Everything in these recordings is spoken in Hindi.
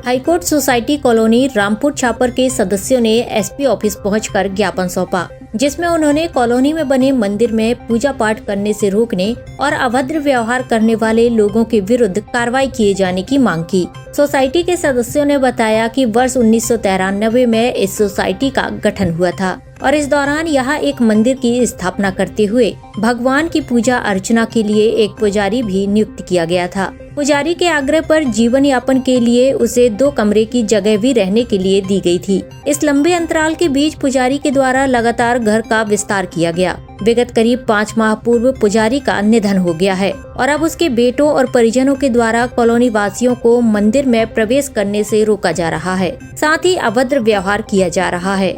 हाईकोर्ट सोसाइटी कॉलोनी रामपुर छापर के सदस्यों ने एसपी ऑफिस पहुंचकर ज्ञापन सौंपा, जिसमें उन्होंने कॉलोनी में बने मंदिर में पूजा पाठ करने से रोकने और अभद्र व्यवहार करने वाले लोगों के विरुद्ध कार्रवाई किए जाने की मांग की। सोसाइटी के सदस्यों ने बताया कि वर्ष 1993 में इस सोसाइटी का गठन हुआ था और इस दौरान यहाँ एक मंदिर की स्थापना करते हुए भगवान की पूजा अर्चना के लिए एक पुजारी भी नियुक्त किया गया था। पुजारी के आग्रह पर जीवन यापन के लिए उसे 2 कमरे की जगह भी रहने के लिए दी गई थी। इस लंबे अंतराल के बीच पुजारी के द्वारा लगातार घर का विस्तार किया गया। विगत करीब 5 माह पूर्व पुजारी का निधन हो गया है और अब उसके बेटों और परिजनों के द्वारा कॉलोनी वासियों को मंदिर में प्रवेश करने से रोका जा रहा है, साथ ही अभद्र व्यवहार किया जा रहा है।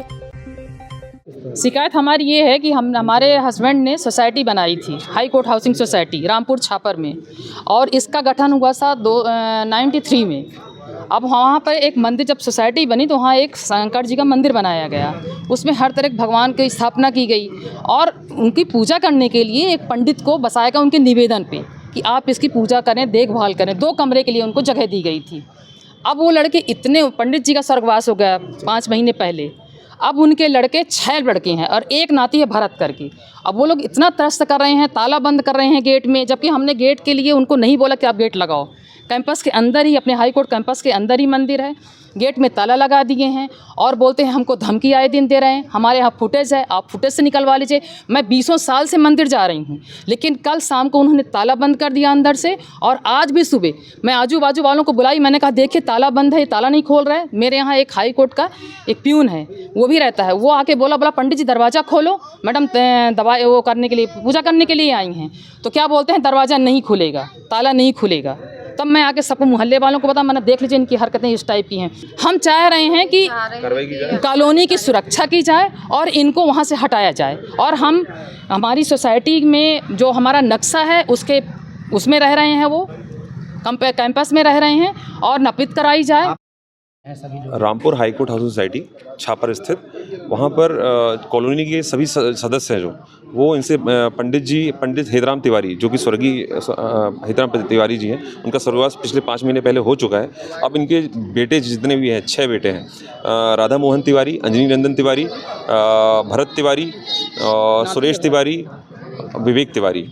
शिकायत हमारी ये है कि हमारे हस्बैंड ने सोसाइटी बनाई थी, high court housing society Rampur Chhapar में, और इसका गठन हुआ था 93 में। अब वहाँ पर एक मंदिर, जब सोसाइटी बनी तो वहाँ एक शंकर जी का मंदिर बनाया गया, उसमें हर तरह के भगवान की स्थापना की गई और उनकी पूजा करने के लिए एक पंडित को बसाया गया उनके निवेदन पे कि आप इसकी पूजा करें, देखभाल करें। 2 कमरे के लिए उनको जगह दी गई थी। अब वो लड़के इतने, पंडित जी का स्वर्गवास हो गया 5 महीने पहले, अब उनके लड़के 6 लड़के हैं और एक नाती है भरत करके। अब वो लोग इतना त्रस्त कर रहे हैं, ताला बंद कर रहे हैं गेट में, जबकि हमने गेट के लिए उनको नहीं बोला कि आप गेट लगाओ। कैंपस के अंदर ही, अपने हाई कोर्ट कैंपस के अंदर ही मंदिर है, गेट में ताला लगा दिए हैं और बोलते हैं हमको धमकी आए दिन दे रहे हैं, हमारे यहाँ फुटेज है, आप फुटेज से निकलवा लीजिए। मैं 20 साल से मंदिर जा रही हूँ, लेकिन कल शाम को उन्होंने ताला बंद कर दिया अंदर से। और आज भी सुबह मैं आजू बाजू वालों को बुलाई, मैंने कहा देखिए ताला बंद है, ताला नहीं खोल रहा है। मेरे यहाँ एक हाई कोर्ट का एक प्यून है, वो भी रहता है, वो आके बोला पंडित जी दरवाज़ा खोलो, मैडम दवाई वो करने के लिए, पूजा करने के लिए आई हैं। तो क्या बोलते हैं, दरवाज़ा नहीं खुलेगा, ताला नहीं खुलेगा। तब मैं आके सबको मोहल्ले वालों को बता, मैंने देख लीजिए इनकी हरकतें इस टाइप की हैं। हम चाह रहे हैं कि कॉलोनी की सुरक्षा की जाए और इनको वहाँ से हटाया जाए, और हमारी सोसाइटी में जो हमारा नक्शा है उसमें रह रहे हैं, वो कैंपस में रह रहे हैं, और नापित कराई जाए। Rampur high court housing society Chhapar स्थित, वहाँ पर कॉलोनी के सभी सदस्य हैं जो वो इनसे पंडित हेतराम तिवारी, जो कि स्वर्गीय हेतराम तिवारी जी हैं, उनका स्वर्गवास पिछले 5 महीने पहले हो चुका है। अब इनके बेटे जितने भी हैं, 6 बेटे हैं, राधा मोहन तिवारी, अंजनी नंदन तिवारी, भरत तिवारी, सुरेश तिवारी, विवेक तिवारी,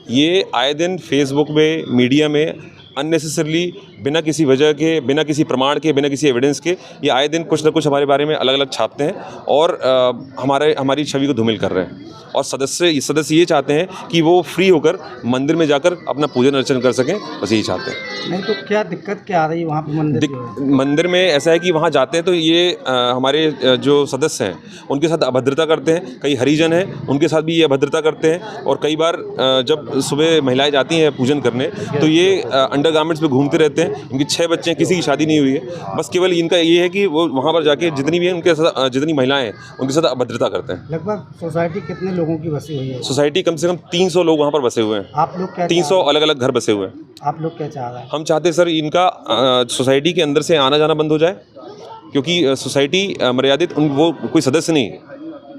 ये आए दिन फेसबुक में, मीडिया में अननेसेसरली, बिना किसी वजह के, बिना किसी प्रमाण के, बिना किसी एविडेंस के, ये आए दिन कुछ ना कुछ हमारे बारे में अलग अलग छापते हैं और हमारी छवि को धूमिल कर रहे हैं। और सदस्य ये चाहते हैं कि वो फ्री होकर मंदिर में जाकर अपना पूजन अर्चन कर सकें, बस यही चाहते हैं। नहीं तो क्या दिक्कत क्या आ रही है वहाँ पर मंदिर में? ऐसा है कि वहाँ जाते हैं तो ये हमारे जो सदस्य हैं उनके साथ अभद्रता करते हैं। कई हरिजन हैं, उनके साथ भी ये अभद्रता करते हैं। और कई बार जब सुबह महिलाएं जाती हैं पूजन करने तो ये अंडरगारमेंट्स में घूमते रहते हैं। इनके 6 बच्चे हैं, किसी की शादी नहीं हुई है, बस केवल इनका ये है कि वो वहाँ पर जाके जितनी भी हैं उनके साथ, जितनी महिलाएं हैं उनके साथ अभद्रता करते हैं। लगभग सोसाइटी कितने लोगों की बसी हुई है? सोसाइटी कम से कम 300 लोग वहाँ पर बसे हुए हैं। आप लोग क्या 300 अलग अलग घर बसे हुए हैं। आप लोग क्या चाह रहे हैं? हम चाहते हैं सर, इनका सोसाइटी के अंदर से आना जाना बंद हो जाए, क्योंकि सोसाइटी मर्यादित वो कोई सदस्य नहीं,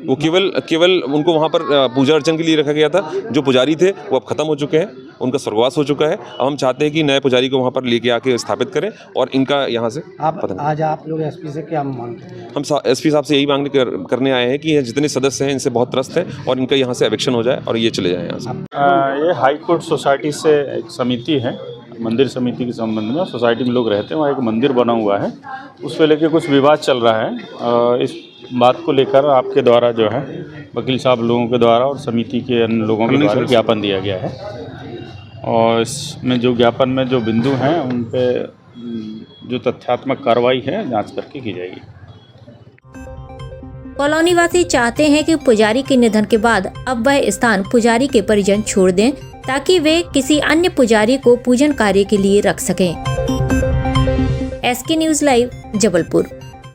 वो केवल उनको वहाँ पर पूजा अर्चन के लिए रखा गया था। जो पुजारी थे वो अब ख़त्म हो चुके हैं, उनका स्वर्गवास हो चुका है। अब हम चाहते हैं कि नए पुजारी को वहाँ पर लेके आके स्थापित करें और इनका यहाँ से आज आप लोग एसपी से क्या मांग करते हैं? हम एसपी साहब से यही मांग करने आए हैं कि जितने सदस्य हैं इनसे बहुत त्रस्त हैं और इनका यहाँ से एविक्शन हो जाए और ये चले जाएँ यहाँ से। ये हाई कोर्ट सोसाइटी से एक समिति है, मंदिर समिति के संबंध में सोसाइटी में लोग रहते हैं। वहाँ एक मंदिर बना हुआ है, उस पर लेके कुछ विवाद चल रहा है। इस बात को लेकर आपके द्वारा जो है वकील साहब लोगों के द्वारा और समिति के अन्य लोगों के द्वारा ज्ञापन दिया गया है, और इसमें जो ज्ञापन में जो बिंदु हैं उन पे जो तथ्यात्मक कार्रवाई है जांच करके की जाएगी। कॉलोनी वासी चाहते हैं कि पुजारी के निधन के बाद अब वह स्थान पुजारी के परिजन छोड़ दें, ताकि वे किसी अन्य पुजारी को पूजन कार्य के लिए रख सकें। SK news live, Jabalpur.